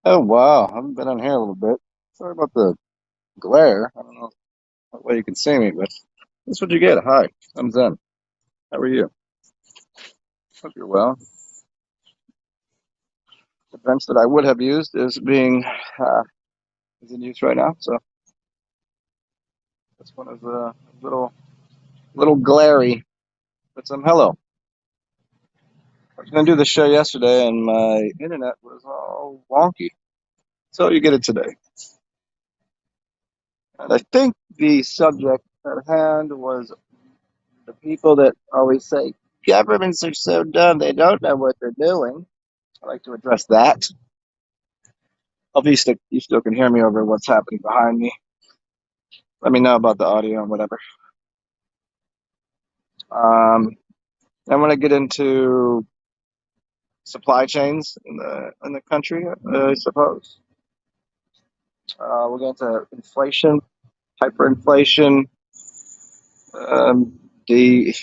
Oh wow, I haven't been on here a little bit. Sorry about the glare. I don't know what way you can see me, but that's what you get. Hi, I'm Zen. How are you? Hope you're well. The bench that I would have used is being uh, is in use right now, so this one is a little glary. But hello. I was gonna do the show yesterday, and my internet was all wonky, so you get it today. And I think the subject at hand was the people that always say governments are so dumb they don't know what they're doing. I like to address that. Hopefully, you still can hear me over what's happening behind me. Let me know about the audio and whatever. Um, I want to get into supply chains in the country, I suppose. We'll get into inflation, hyperinflation, the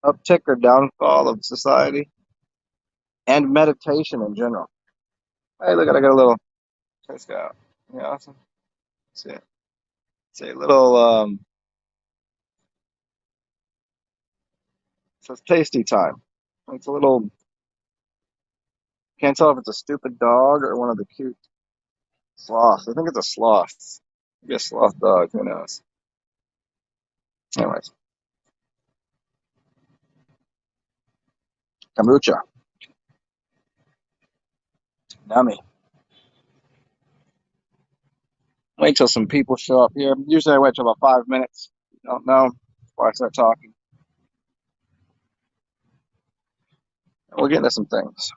uptick or downfall of society, and meditation in general. Hey, look, I got a little check this out. Yeah, awesome. See it. See a little. It says tasty time. It's a little. Can't tell if it's a stupid dog or one of the cute sloths. I think it's a sloth. Maybe a sloth dog. Who knows? Anyways, kombucha. Yummy. Wait till some people show up here. Usually I wait till about 5 minutes. Don't know before I start talking. And we'll get into some things.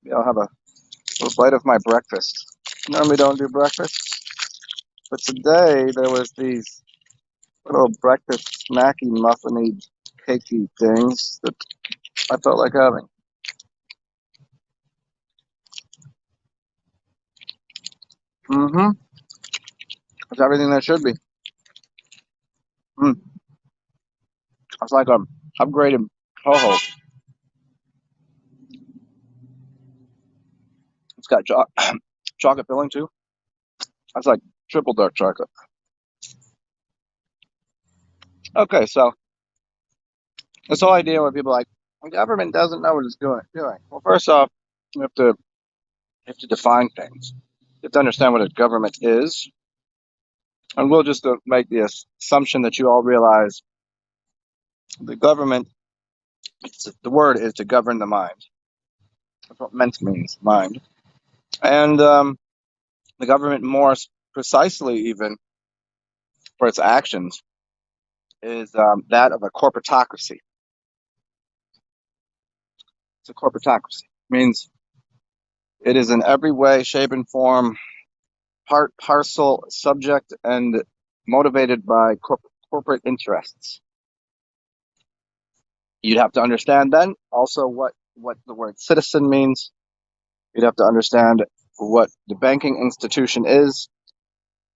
Maybe I'll have a little bite of my breakfast. Normally don't do breakfast, but today there was these little breakfast snacky muffiny cakey things that I felt like having. Mm-hmm. It's everything that should be. Mm. It's like upgraded ho-ho. It's got chocolate filling too. That's like triple dark chocolate. Okay, so this whole idea where people are like the government doesn't know what it's doing. Well, first off, you have to define things. You have to understand what a government is, and we'll just make the assumption that you all realize the government. The word is to govern the mind. That's what meant means, mind. And the government, more precisely, even for its actions, is that of a corporatocracy. It's a corporatocracy. It means it is in every way, shape, and form part, parcel, subject, and motivated by corporate interests. You'd have to understand then also what the word citizen means. You'd have to understand what the banking institution is,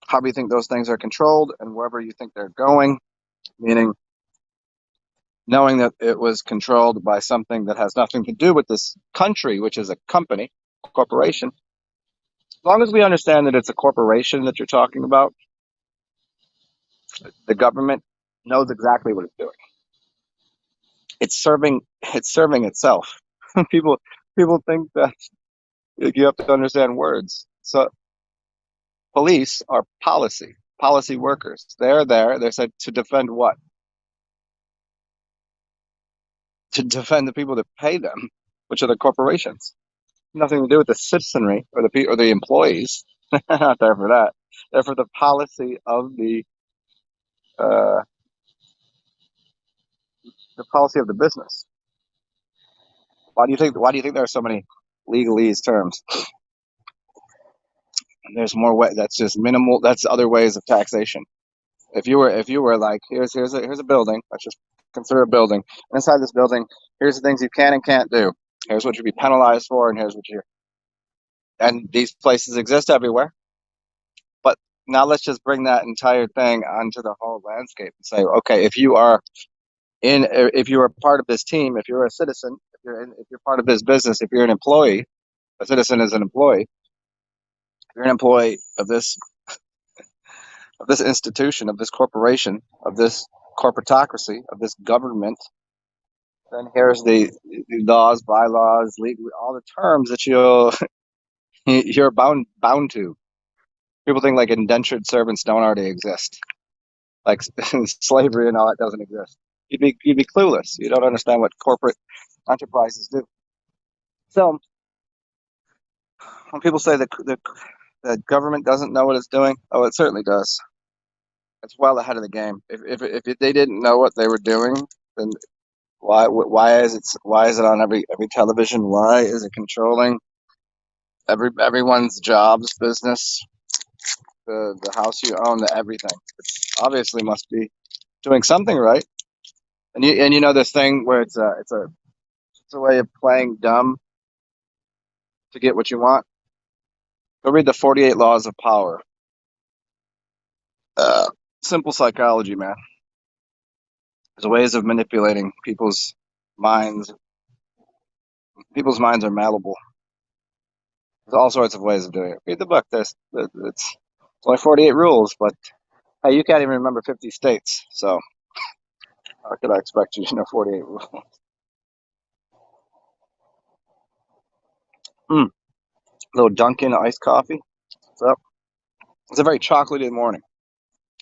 how we think those things are controlled, and wherever you think they're going, meaning knowing that it was controlled by something that has nothing to do with this country, which is a company, a corporation. As long as we understand that it's a corporation that you're talking about, the government knows exactly what it's doing. It's serving itself. people people think that you have to understand words. So police are policy workers. They're there. They're said to defend what? To defend the people that pay them, which are the corporations. Nothing to do with the citizenry or the employees. Not there for that. They're for the policy of uh, the policy of the business. Why do you think there are so many legalese terms? There's more way. That's just minimal. That's other ways of taxation. If you were like, here's a building. Let's just consider a building. Inside this building, here's the things you can and can't do. Here's what you'd be penalized for, and here's what you. And these places exist everywhere. But now let's just bring that entire thing onto the whole landscape and say, okay, if you are part of this team, if you're a citizen, if you're part of this business, if you're an employee, A citizen is an employee. If you're an employee of this institution, of this corporation, of this corporatocracy, of this government, then here's the laws, bylaws, legal, all the terms that you're bound to. People think like indentured servants don't already exist, like slavery and all that doesn't exist. You'd be clueless. You don't understand what corporate enterprises do. So when people say that the government doesn't know what it's doing, oh, it certainly does. It's well ahead of the game. If they didn't know what they were doing, then why is it on every television? Why is it controlling everyone's jobs, business, the house you own, the everything? It obviously must be doing something right. And you know this thing where it's a way of playing dumb to get what you want. Go read the 48 Laws of Power. Uh, Simple psychology, man. There's ways of manipulating minds. People's minds are malleable. There's all sorts of ways of doing it. Read the book. It's only 48 rules, but hey, you can't even remember 50 states. So how could I expect you to know 48 rules? Mm, little Dunkin' iced coffee. So it's a very chocolatey morning.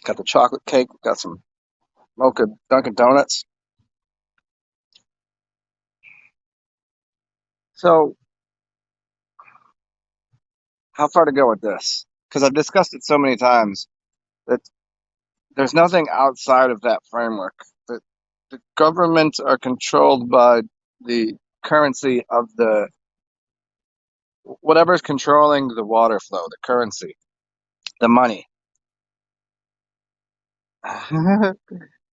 Got the chocolate cake. Got some mocha Dunkin' Donuts. So how far to go with this? Because I've discussed it so many times that there's nothing outside of that framework. The governments are controlled by the currency of the whatever's controlling the water flow, the currency, the money.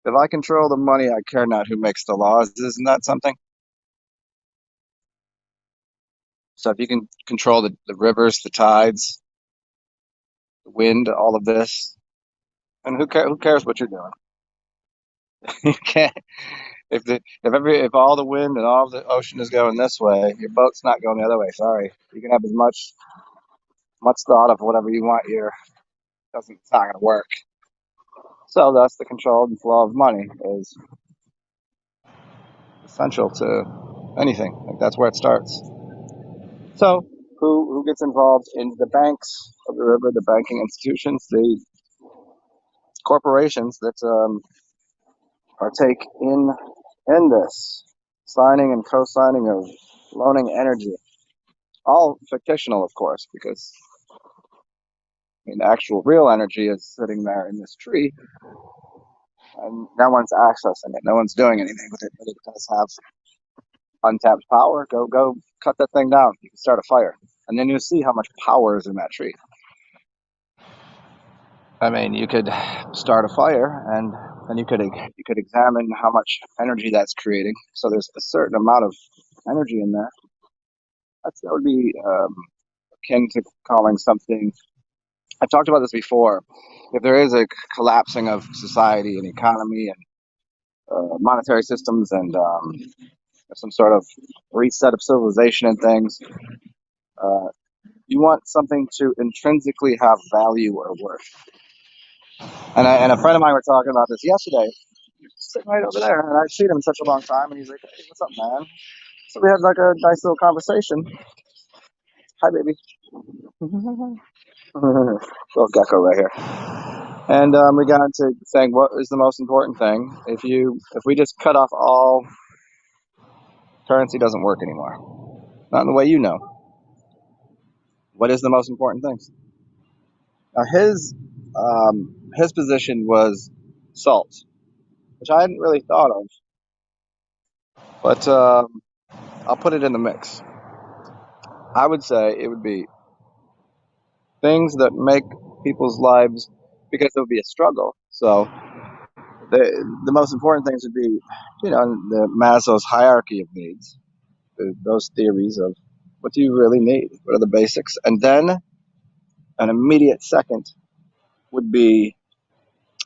If I control the money, I care not who makes the laws. Isn't that something? So if you can control the rivers, the tides, the wind, all of this, and who cares what you're doing? You can't if all the wind and all the ocean is going this way, your boat's not going the other way. Sorry. You can have as much thought of whatever you want here. It's not gonna work. So thus the control and flow of money is essential to anything. Like that's where it starts. So who gets involved in the banks of the river, the banking institutions, the corporations that partake in this signing and co-signing of loaning energy, all fictional, of course, because I mean, the actual real energy is sitting there in this tree, and no one's accessing it. No one's doing anything with it, but it does have untapped power. Go, cut that thing down. You can start a fire, and then you'll see how much power is in that tree. I mean, you could start a fire, and then you could examine how much energy that's creating. So there's a certain amount of energy in there. That would be akin to calling something. I've talked about this before. If there is a collapsing of society and economy and monetary systems and some sort of reset of civilization and things, uh, you want something to intrinsically have value or worth. And a friend of mine were talking about this yesterday. Sitting right over there, and I've seen him in such a long time, and he's like, "Hey, what's up, man?" So we had like a nice little conversation. Hi, baby. Little gecko right here. And we got into saying what is the most important thing. If we just cut off all currency, doesn't work anymore. Not in the way you know. What is the most important thing? Now his position was salt, which I hadn't really thought of, but I'll put it in the mix. I would say it would be things that make people's lives, because it would be a struggle. So the most important things would be, the Maslow's hierarchy of needs, those theories of what do you really need, what are the basics, and then an immediate second would be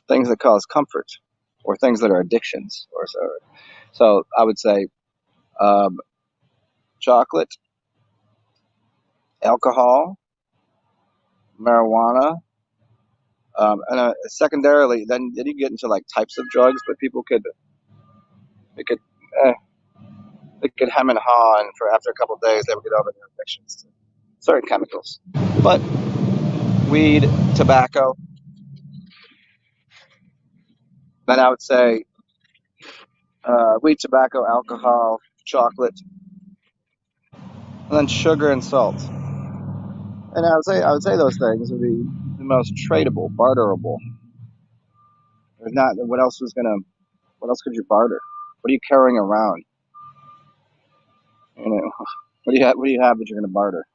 things that cause comfort or things that are addictions or so. So I would say chocolate, alcohol, marijuana, secondarily, then you get into like types of drugs, but people could they could eh, they could hem and haw, and for after a couple of days they would get over their addictions to certain chemicals. But weed, tobacco, then I would say weed, tobacco, alcohol, chocolate, and then sugar and salt. And I would say those things would be the most tradable, barterable. There's not what else was gonna what else could you barter? What are you carrying around? You know, what do you have that you're gonna barter?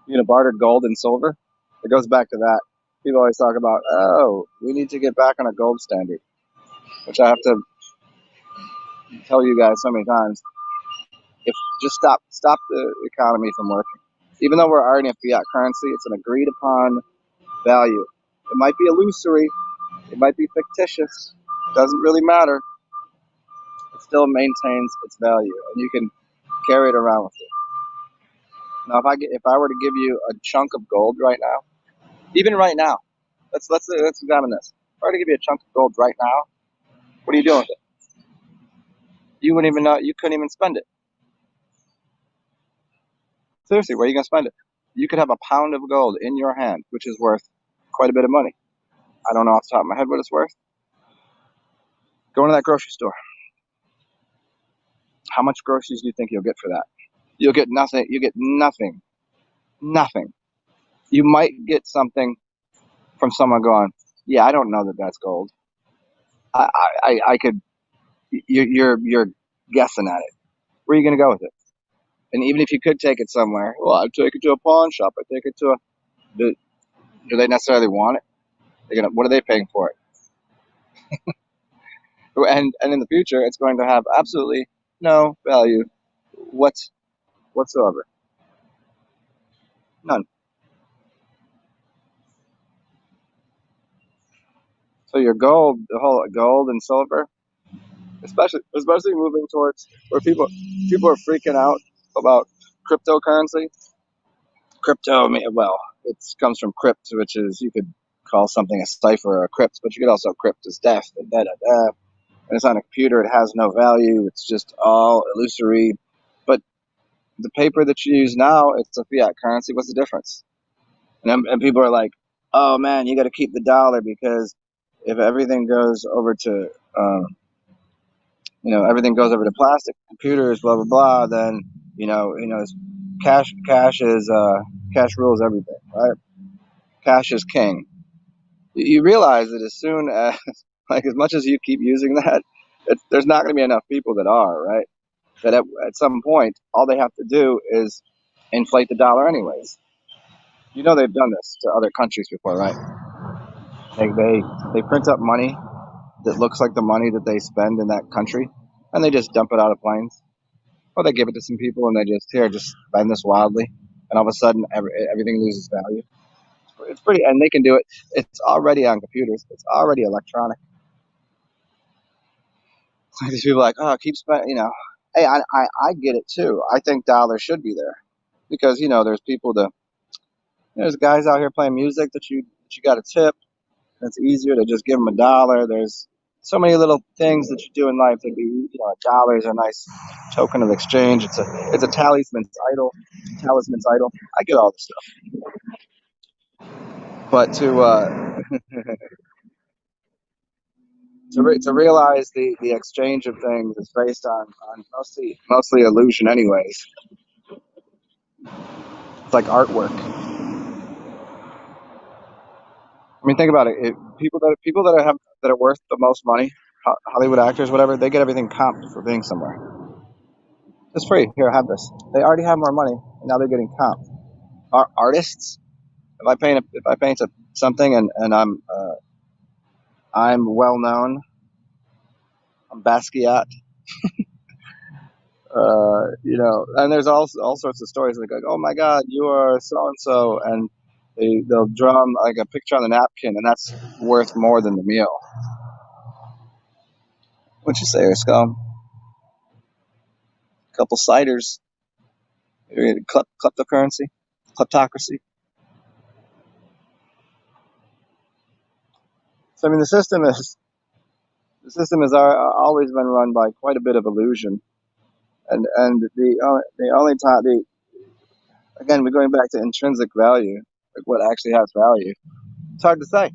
You're gonna barter gold and silver? It goes back to that. People always talk about, oh, we need to get back on a gold standard, which I have to tell you guys so many times. If just stop the economy from working. Even though we're already in fiat currency, it's an agreed upon value. It might be illusory, it might be fictitious. Doesn't really matter. It still maintains its value, and you can carry it around with you. Now, if I were to give you a chunk of gold right now, even right now, let's examine this. If I were to give you a chunk of gold right now, what are you doing with it? You wouldn't even know. You couldn't even spend it. Seriously, where are you gonna spend it? You could have a pound of gold in your hand, which is worth quite a bit of money. I don't know off the top of my head what it's worth. Go into that grocery store. How much groceries do you think you'll get for that? You'll get nothing. You get nothing. Nothing. You might get something from someone going, "Yeah, I don't know that that's gold. I could." You're guessing at it. Where are you gonna go with it? And even if you could take it somewhere, well, I'd take it to a pawn shop. I'd take it to a. Do they necessarily want it? What are they paying for it? And in the future, it's going to have absolutely no value whatsoever. None. So your gold, the whole gold and silver, especially moving towards where people are freaking out about cryptocurrency. Crypto, well, it comes from crypt, which is you could call something a cipher or a crypt, but you could also crypt as death and da da da. And it's on a computer; it has no value. It's just all illusory. But the paper that you use now, it's a fiat currency. What's the difference? And people are like, "Oh man, you got to keep the dollar because if everything goes over to everything goes over to plastic computers, blah blah blah, then it's cash rules everything, right? Cash is king. You realize that as soon as like as much as you keep using that, there's not going to be enough people that are right. That at some point, all they have to do is inflate the dollar, anyways. They've done this to other countries before, right? They print up money that looks like the money that they spend in that country, and they just dump it out of planes. Or they give it to some people and they just spend this wildly, and all of a sudden everything loses value. It's pretty, and they can do it. It's already on computers. It's already electronic. These people are like, oh, keep spending. Hey, I get it too. I think dollars should be there because there's guys out here playing music that you got to tip. And it's easier to just give them a dollar. There's so many little things that you do in life that a dollar is a nice token of exchange. It's a talisman's idol. I get all this stuff, but to realize the exchange of things is based on mostly illusion, anyways. It's like artwork. I mean, think about it. People that are worth the most money, Hollywood actors, whatever, they get everything comped for being somewhere. It's free. Here, have this. They already have more money, and now they're getting comped. Artists, if I paint something and I'm well known, I'm Basquiat, and there's all sorts of stories like, oh my God, you are so and so, and they'll draw like a picture on the napkin, and that's worth more than the meal. What you say, Skull? A couple ciders. Kleptocurrency, kleptocracy. So I mean, the system has always been run by quite a bit of illusion, and the only time the again we're going back to intrinsic value, like what actually has value. It's hard to say.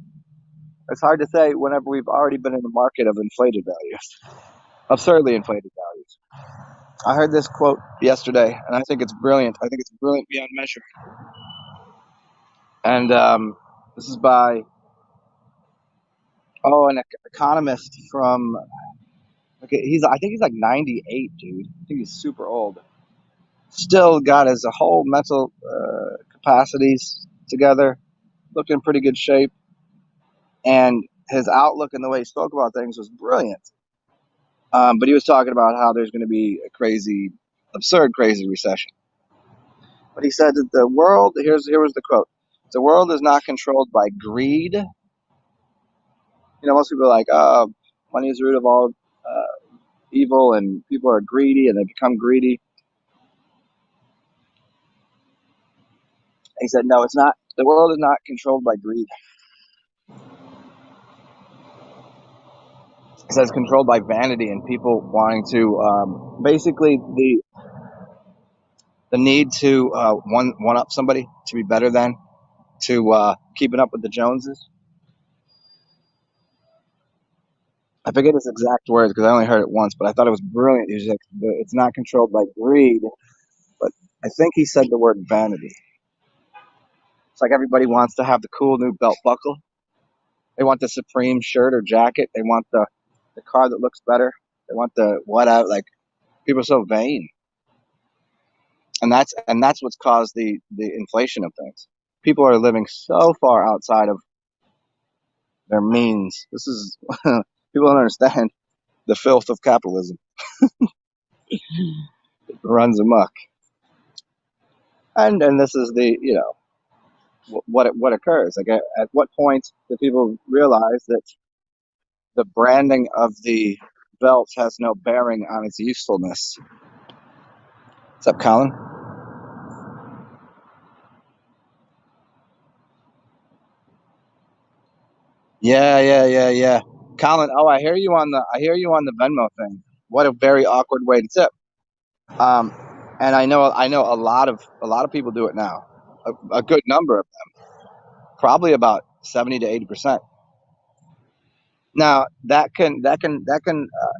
It's hard to say whenever we've already been in the market of inflated values, absurdly inflated values. I heard this quote yesterday, and I think it's brilliant. I think it's brilliant beyond measure. And this is by an economist from. Okay, I think he's like 98, dude. I think he's super old. Still got his whole mental capacities together, looked in pretty good shape, and his outlook and the way he spoke about things was brilliant. But he was talking about how there's going to be a crazy, absurd, crazy recession. But he said that the world. Here was the quote: "The world is not controlled by greed." Most people are like, "Oh, money is the root of all evil," and people are greedy, and they become greedy. He said, "No, it's not. The world is not controlled by greed. It says controlled by vanity and people wanting to basically the need to one up somebody, to be better than, to keeping up with the Joneses." I forget his exact words because I only heard it once, but I thought it was brilliant. He was like, "It's not controlled by greed," but I think he said the word vanity. It's like everybody wants to have the cool new belt buckle. They want the Supreme shirt or jacket. They want the car that looks better. They want the whatever. Like, people are so vain, and that's what's caused the inflation of things. People are living so far outside of their means. This is people don't understand the filth of capitalism. It runs amok, and this is the what occurs. Like, at what point do people realize that the branding of the belt has no bearing on its usefulness? What's up, Colin? Yeah, yeah, yeah, yeah. Colin, oh, I hear you on the Venmo thing. What a very awkward way to tip. Um, and I know a lot of people do it now. A good number of them, probably about 70 to 80%. Now that can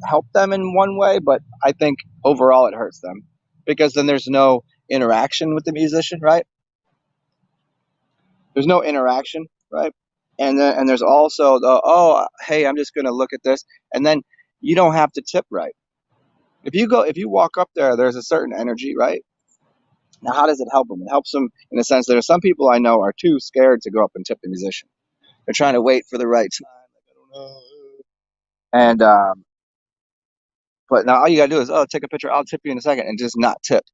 help them in one way, but I think overall it hurts them because then there's no interaction with the musician, right? There's no interaction, right? And there's also hey, I'm just going to look at this, and then you don't have to tip right. If you walk up there, there's a certain energy, right? Now, how does it help them? It helps them in the sense that there are some people I know are too scared to go up and tip the musician. They're trying to wait for the right time. Like, I don't know. And but now all you gotta do is take a picture. I'll tip you in a second, and just not tip.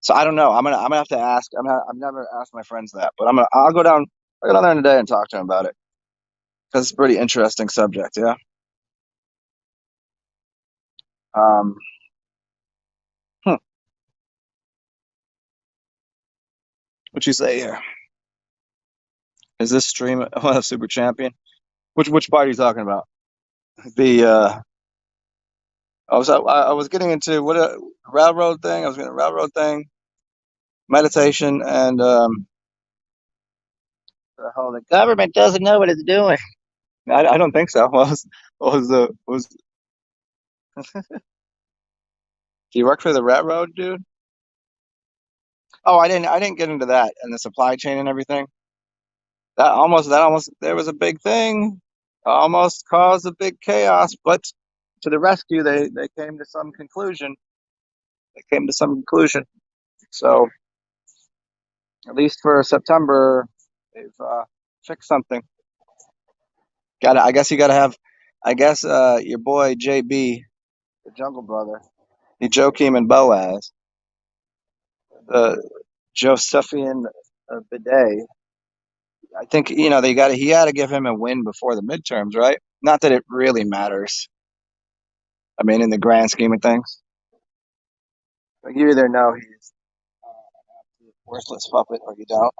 So I don't know. I'm gonna have to ask. I've never asked my friends that, but I'll go down. I'll go down there today and talk to them about it because it's a pretty interesting subject. Yeah. Um. Hmm, what you say here? Is this stream Super Champion? Which part are you talking about? The I was getting into what a railroad thing. I was getting a railroad thing, meditation, and the government doesn't know what it's doing. I don't think so. Was do you work for the railroad, dude? Oh, I didn't get into that and the supply chain and everything. That almost there was a big thing, almost caused a big chaos, but to the rescue, they came to some conclusion. They came to some conclusion. So at least for September, they've fixed something. Got I guess you got to have. I guess your boy JB, the Jungle Brother, the Joachim and Boaz, the Josephian Bidet. I think they got he got to give him a win before the midterms, right? Not that it really matters. I mean, in the grand scheme of things, like, you either know he's worthless puppet, or you don't.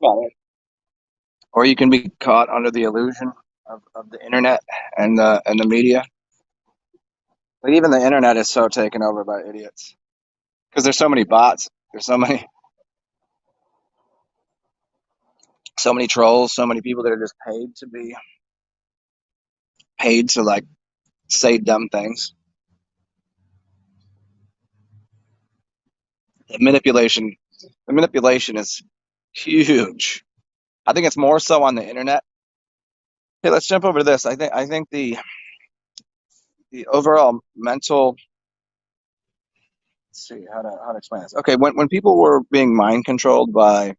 Well, or you can be caught under the illusion of the internet and the media. But even the internet is so taken over by idiots because there's so many bots. There's so many trolls, so many people that are just paid to like say dumb things. The manipulation, the manipulation is huge. I think it's more so on the internet. Hey, let's jump over to this. I think the overall mental. Let's see how to explain this. Okay, when people were being mind controlled by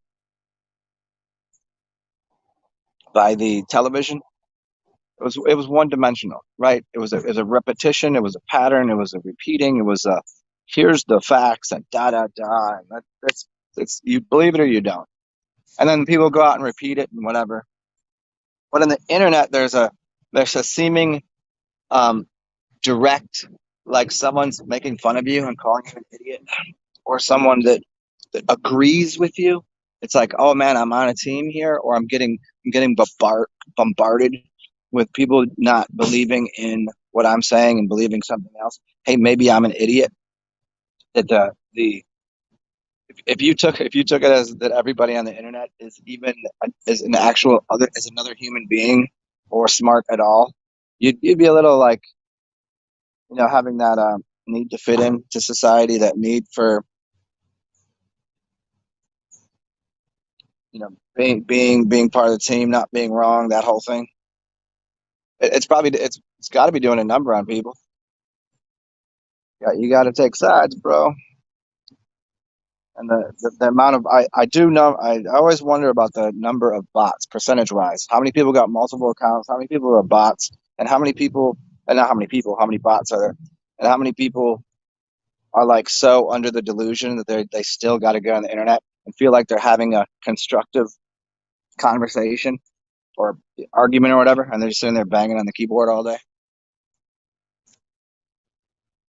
the television, it was one dimensional, right? It was a repetition, it was a pattern, it was a repeating, it was a here's the facts and da da da. And that's it's you believe it or you don't, and then people go out and repeat it and whatever. But on the internet, there's a seeming um, direct, like someone's making fun of you and calling you an idiot, or someone that agrees with you. It's like, oh man, I'm on a team here, or I'm getting bombarded with people not believing in what I'm saying and believing something else. Hey, maybe I'm an idiot. That the if you took it as that everybody on the internet is an actual other is another human being or smart at all, you'd be a little like having that need to fit into society, that need for being part of the team, not being wrong, that whole thing. It's got to be doing a number on people. Yeah, you got to take sides, bro. And the amount of I do know I always wonder about the number of bots percentage wise. How many people got multiple accounts? How many people are bots? And how many people? And not how many people? How many bots are there? And how many people are like so under the delusion that they still got to go on the internet and feel like they're having a constructive conversation or argument or whatever, and they're just sitting there banging on the keyboard all day.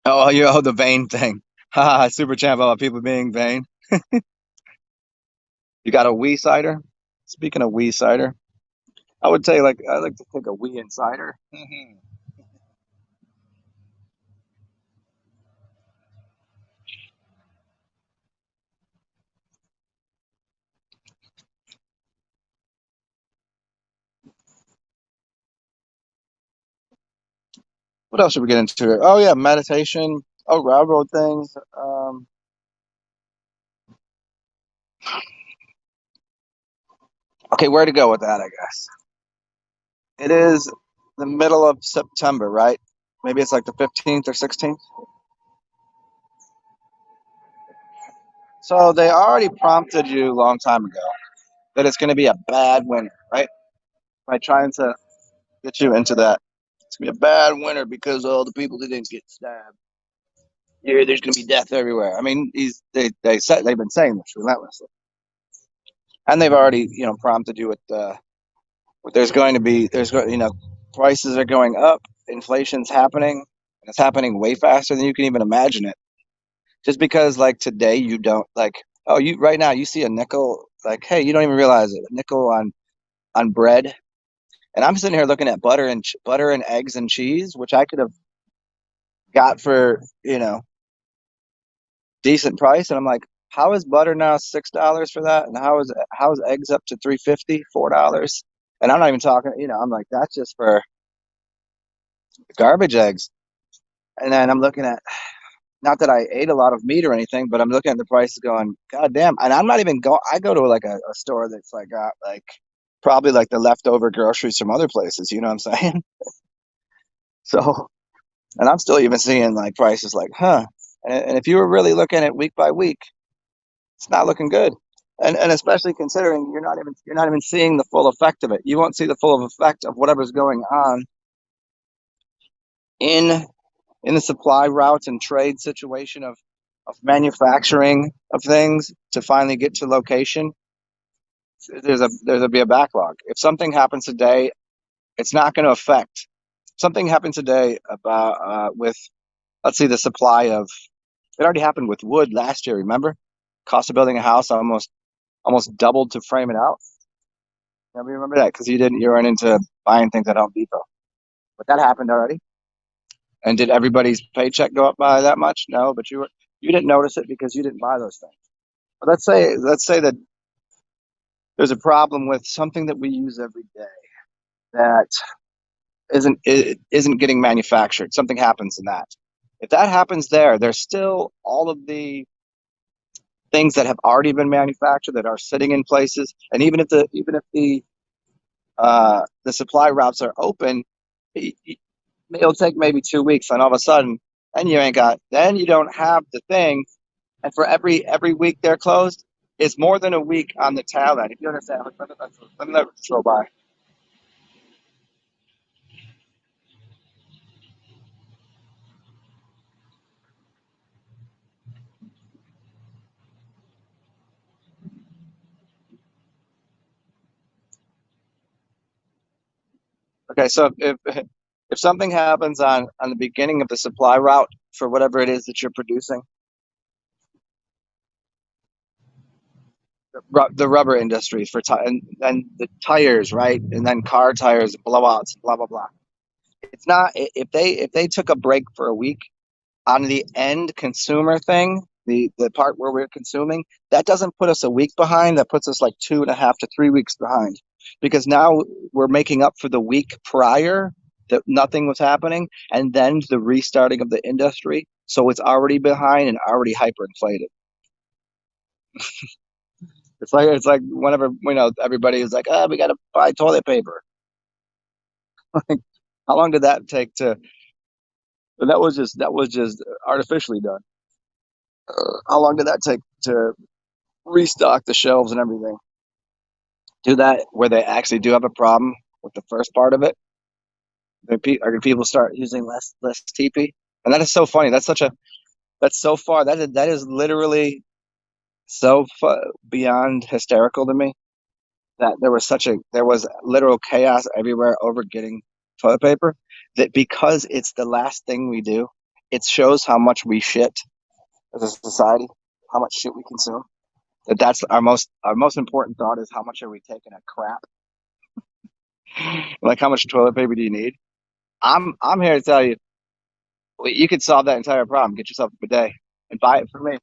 The vain thing. Haha, super champ about people being vain. You got a wee cider? Speaking of wee cider, I would say like I like to take a wee and cider. What else should we get into? Oh yeah, meditation. Oh, railroad things. Okay, where to go with that? I guess it is the middle of September, right? Maybe it's like the 15th or 16th. So they already prompted you a long time ago that it's going to be a bad winter, right? By trying to get you into that. It's gonna be a bad winter because all the people that didn't get stabbed. Yeah, there's gonna be death everywhere. I mean, they've been saying this relentlessly, and they've already prompted you with there's going to be prices are going up, inflation's happening, and it's happening way faster than you can even imagine it. Just because like today you don't like you right now you see a nickel like hey you don't even realize it a nickel on bread. And I'm sitting here looking at butter and eggs and cheese, which I could have got for decent price, and I'm like, how is butter now $6 for that, and how is eggs up to 3.50, $4? And I'm not even talking, I'm like, that's just for garbage eggs. And then I'm looking at, not that I ate a lot of meat or anything, but I'm looking at the prices going, God damn. And I'm not even going, I go to like a store that's like got like probably like the leftover groceries from other places, you know what I'm saying? So, and I'm still even seeing like prices like, huh. And if you were really looking at week by week, it's not looking good. And especially considering you're not even seeing the full effect of it. You won't see the full effect of whatever's going on in in the supply routes and trade situation of manufacturing of things to finally get to location. There's a be a backlog. If something happens today, it's not going to affect. Something happened today about with let's see the supply of. It already happened with wood last year. Remember? cost of building a house almost doubled to frame it out. Yeah, we remember that because you weren't into buying things at Home Depot. But that happened already. And did everybody's paycheck go up by that much? No, but you didn't notice it because you didn't buy those things. But let's say that there's a problem with something that we use every day that isn't getting manufactured. Something happens in that. If that happens there, there's still all of the things that have already been manufactured that are sitting in places. And even if the supply routes are open, it'll take maybe 2 weeks, and all of a sudden, then you don't have the thing, and for every week they're closed, it's more than a week on the tail end. If you understand, let me let this roll by. Okay, so if something happens on the beginning of the supply route for whatever it is that you're producing, the rubber industry and the tires, right, and then car tires, blowouts, blah blah blah. It's not if they took a break for a week on the end consumer thing, the part where we're consuming, that doesn't put us a week behind. That puts us like 2.5 to 3 weeks behind, because now we're making up for the week prior that nothing was happening, and then the restarting of the industry. So it's already behind and already hyperinflated. It's like whenever everybody is like, we got to buy toilet paper. How long did that take to? That was just artificially done. How long did that take to restock the shelves and everything? Do that where they actually do have a problem with the first part of it. Are people start using less TP? And that is so funny. That's so far. That is literally beyond hysterical to me that there was literal chaos everywhere over getting toilet paper. That because it's the last thing we do, it shows how much we shit as a society, how much shit we consume. That's our most important thought is how much are we taking a crap? Like how much toilet paper do you need? I'm here to tell you, you could solve that entire problem. Get yourself a bidet and buy it from me.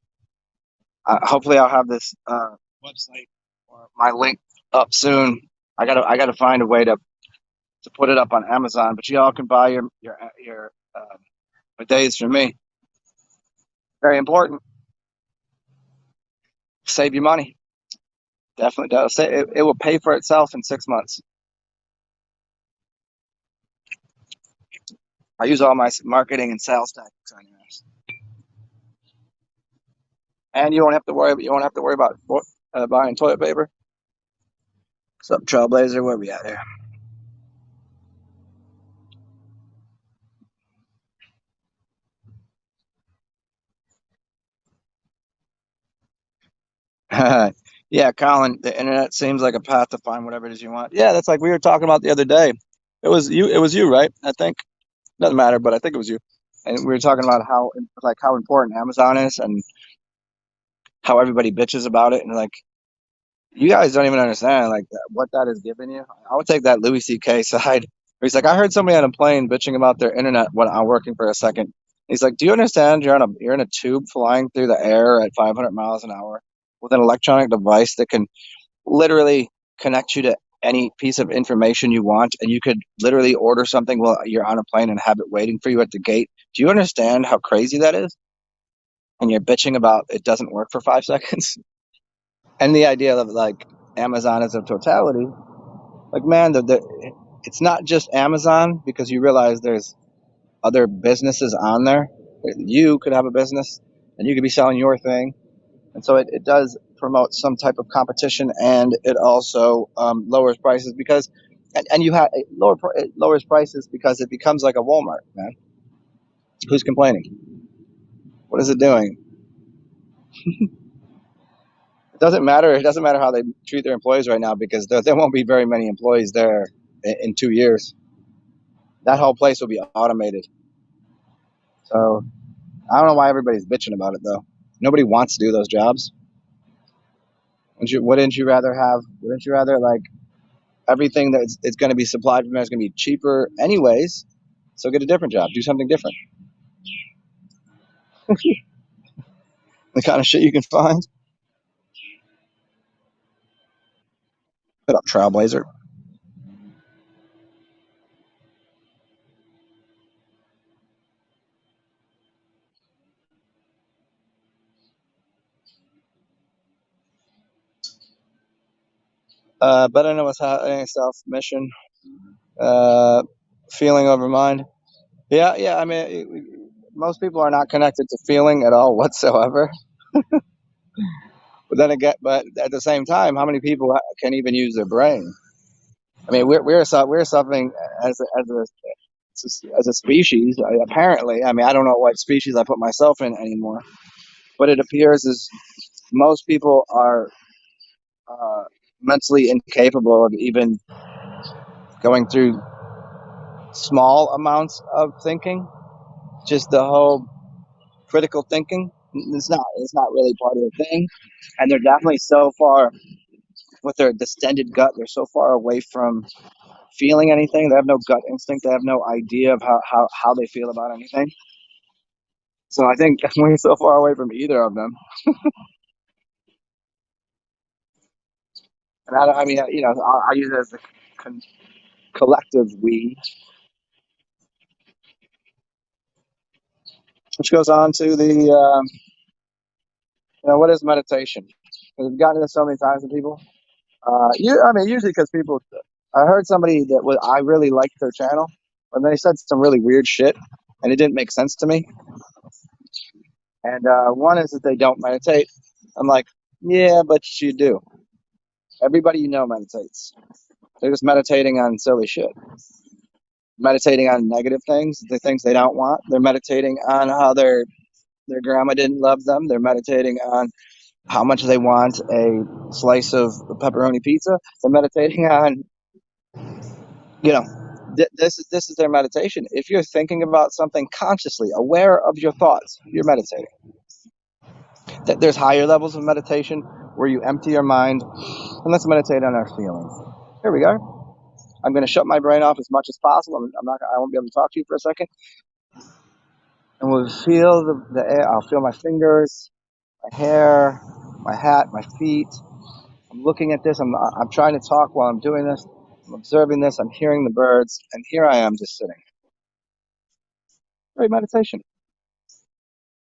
Hopefully, I'll have this website or my link up soon. I gotta find a way to put it up on Amazon. But you all can buy your bidets from me. Very important. Save you money. Definitely does. It will pay for itself in 6 months. I use all my marketing and sales tactics on yours, and you won't have to worry about buying toilet paper. So, Trailblazer, where we at here? Yeah, Colin, the internet seems like a path to find whatever it is you want. Yeah, that's like we were talking about the other day. It was you, right? I think doesn't matter, but I think it was you. And we were talking about how important Amazon is and how everybody bitches about it, and like you guys don't even understand like what that has given you. I would take that Louis C.K. side. Where he's like, I heard somebody on a plane bitching about their internet when I'm working for a second. He's like, do you understand you're in a tube flying through the air at 500 miles an hour with an electronic device that can literally connect you to any piece of information you want, and you could literally order something while you're on a plane and have it waiting for you at the gate. Do you understand how crazy that is? And you're bitching about it doesn't work for 5 seconds. And the idea of like Amazon as a totality, like man, it's not just Amazon, because you realize there's other businesses on there. You could have a business and you could be selling your thing, and so it does promote some type of competition, and it also lowers prices because and you have it lowers prices because it becomes like a Walmart, man. Who's complaining? What is it doing? It doesn't matter how they treat their employees right now, because there won't be very many employees there in 2 years. That whole place will be automated. So I don't know why everybody's bitching about it though. Nobody wants to do those jobs. Wouldn't you rather have? Wouldn't you rather like everything that it's going to be supplied from there is going to be cheaper anyways? So get a different job, do something different. The kind of shit you can find. Put up Trailblazer. Better know what's happening. Self mission. Uh, feeling over mind. Yeah, yeah. I mean, most people are not connected to feeling at all whatsoever. But then again, but at the same time, how many people can even use their brain? I mean, we're suffering as a species. Apparently, I mean, I don't know what species I put myself in anymore, but it appears as most people are uh, mentally incapable of even going through small amounts of thinking. Just the whole critical thinking. It's not really part of the thing, and they're definitely so far with their distended gut. They're so far away from feeling anything. They have no gut instinct. They have no idea of how they feel about anything. So I think we're so far away from either of them. And I mean, I use it as a con- collective we, which goes on to what is meditation? We've gotten into so many times with people. I mean, usually because people, I heard somebody I really liked their channel, and they said some really weird shit, and it didn't make sense to me. And one is that they don't meditate. I'm like, yeah, but you do. Everybody you know meditates. They're just meditating on silly shit, meditating on negative things, the things they don't want. They're meditating on how their grandma didn't love them. They're meditating on how much they want a slice of pepperoni pizza. They're meditating on, you know, this is their meditation. If you're thinking about something consciously, aware of your thoughts, you're meditating. There's higher levels of meditation where you empty your mind, and let's meditate on our feelings. Here we go. I'm going to shut my brain off as much as possible. I'm not. I won't be able to talk to you for a second, and we'll feel the air. I'll feel my fingers, my hair, my hat, my feet. I'm looking at this. I'm trying to talk while I'm doing this. I'm observing this. I'm hearing the birds, and here I am just sitting. Great meditation.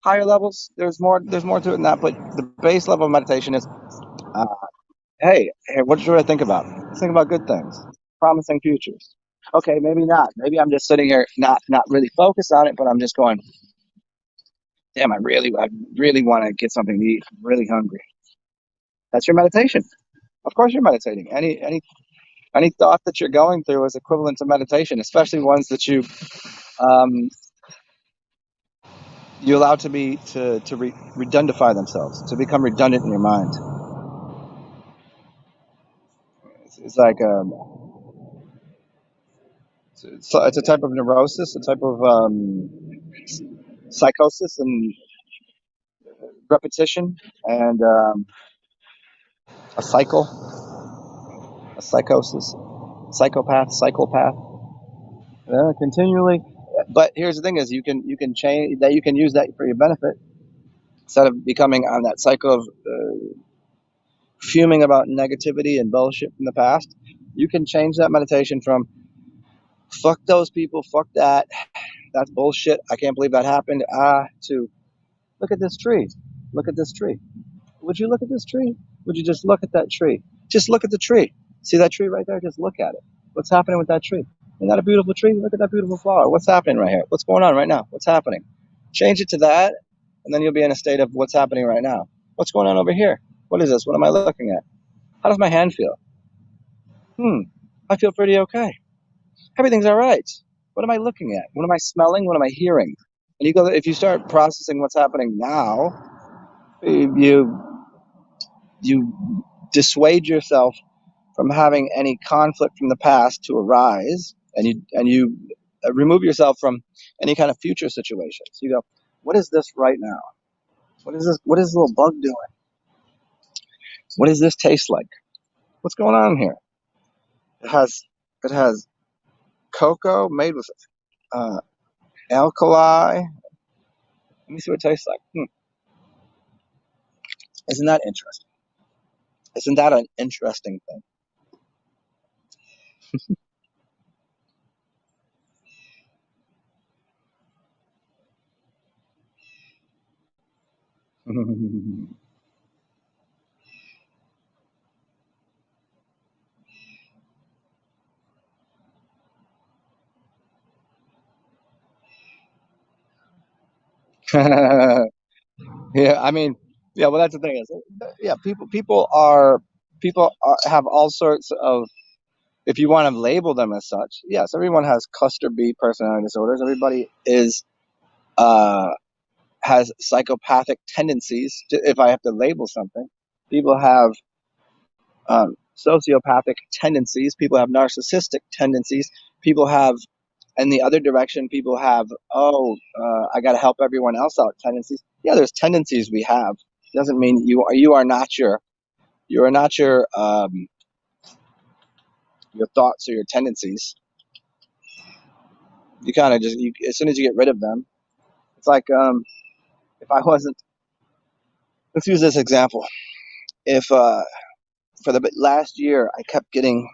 Higher levels, there's more to it than that, but the base level of meditation is, uh, hey, what should I think about? Let's think about good things, promising futures. Okay, maybe not. Maybe I'm just sitting here, not really focused on it, but I'm just going, damn, I really want to get something to eat. I'm really hungry. That's your meditation. Of course, you're meditating. Any thought that you're going through is equivalent to meditation, especially ones that um, you allow to redundify themselves, to become redundant in your mind. It's like it's a type of neurosis, a type of psychosis and repetition, and a cycle, a psychosis, psychopath, continually. But here's the thing: is you can change that. You can use that for your benefit instead of becoming on that cycle of fuming about negativity and bullshit from the past. You can change that meditation from fuck those people, fuck that, that's bullshit. I can't believe that happened. To look at this tree, look at this tree. Would you look at this tree? Would you just look at that tree? Just look at the tree. See that tree right there? Just look at it. What's happening with that tree? Isn't that a beautiful tree? Look at that beautiful flower. What's happening right here? What's going on right now? What's happening? Change it to that, and then you'll be in a state of what's happening right now. What's going on over here? What is this? What am I looking at? How does my hand feel? I feel pretty okay. Everything's all right. What am I looking at? What am I smelling? What am I hearing? And if you start processing what's happening now, you you dissuade yourself from having any conflict from the past to arise, and you remove yourself from any kind of future situations. You go, what is this right now? What is this? What is this little bug doing? What does this taste like? What's going on here? It has cocoa made with uh, alkali. Let me see what it tastes like. Isn't that interesting? Isn't that an interesting thing? Yeah, I mean, yeah. Well, that's the thing is, yeah, people have all sorts of. If you want to label them as such, yes, everyone has cluster B personality disorders. Everybody is uh, has psychopathic tendencies. If I have to label something, people have sociopathic tendencies. People have narcissistic tendencies. People have, in the other direction, people have, I got to help everyone else out tendencies. Yeah, there's tendencies we have. Doesn't mean you are not your thoughts or your tendencies. You kind of just as soon as you get rid of them, it's like if I wasn't. Let's use this example. If for the last year I kept getting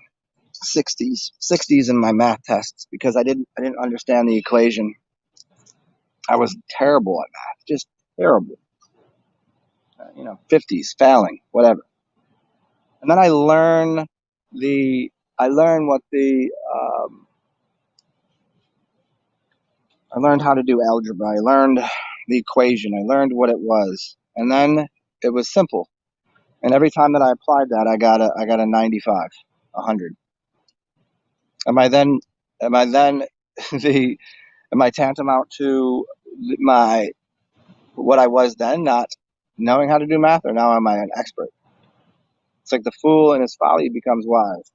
60s in my math tests because I didn't understand the equation. I was terrible at math, just terrible. 50s, failing, whatever. And then I learned what I learned how to do algebra. I learned the equation. I learned what it was, and then it was simple. And every time that I applied that, I got a 95, 100. Am I then am I then the am I tantamount to my what I was then, not knowing how to do math, or now am I an expert? It's like the fool in his folly becomes wise.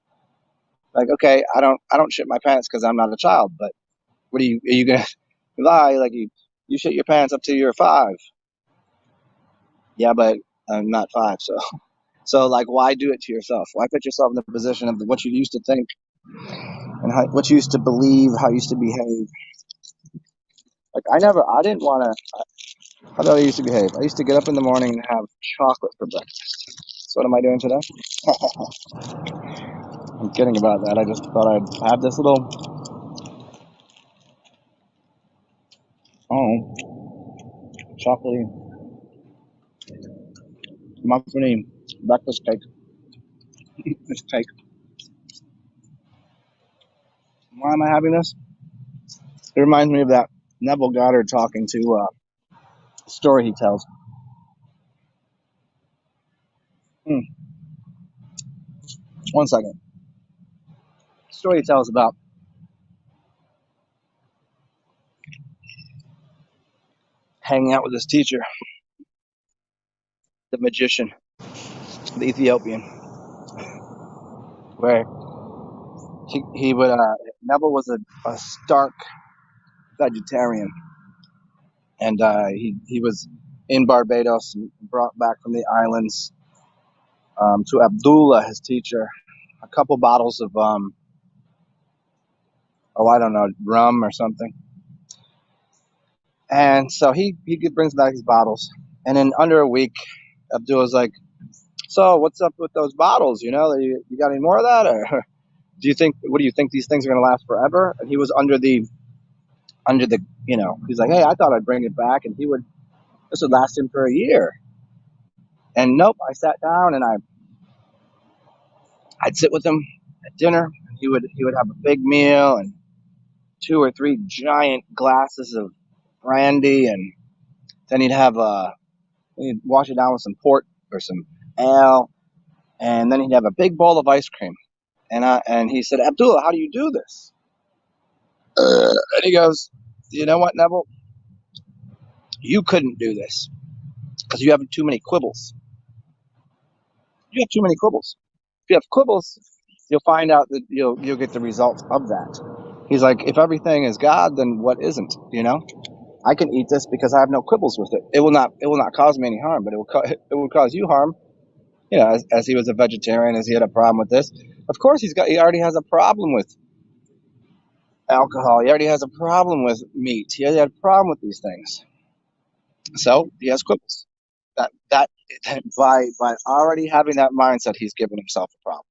Like, okay, I don't shit my pants because I'm not a child, but what are you gonna lie? Like you shit your pants up to you're 5. Yeah, but I'm not 5, so like, why do it to yourself? Why put yourself in the position of what you used to think and what you used to believe, how you used to behave? Like I didn't want to. How did I used to behave? I used to get up in the morning and have chocolate for breakfast. So what am I doing today? I'm kidding about that. I just thought I'd have this little, oh, chocolatey muffiny breakfast cake. This cake. Why am I having this? It reminds me of that Neville Goddard talking to story he tells. Hmm, 1 second. Story he tells about hanging out with his teacher, the magician, the Ethiopian, where he would Neville was a stark vegetarian, and he was in Barbados and brought back from the islands to Abdullah, his teacher, a couple bottles of I don't know, rum or something. And so he brings back his bottles, and in under a week, Abdullah's like, "So what's up with those bottles? You got any more of that, or what do you think these things are going to last forever?" And he was under the he's like, "Hey, I thought I'd bring it back, and this would last him for a year." And nope, I sat down and I'd sit with him at dinner. And he would have a big meal and 2 or 3 giant glasses of brandy, and then he'd wash it down with some port or some ale, and then he'd have a big bowl of ice cream. And he said, "Abdullah, how do you do this?" And he goes, "You know what, Neville? You couldn't do this because you have too many quibbles. You have too many quibbles. If you have quibbles, you'll find out that you'll get the results of that." He's like, "If everything is God, then what isn't? I can eat this because I have no quibbles with it. It will not cause me any harm, but it will cause you harm. as he was a vegetarian, as he had a problem with this. Of course, he already has a problem with alcohol. He already has a problem with meat. He already had a problem with these things. So he has quibbles. That by already having that mindset, he's given himself a problem.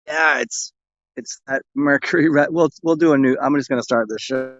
Yeah, it's that Mercury. We'll do a new. I'm just gonna start this show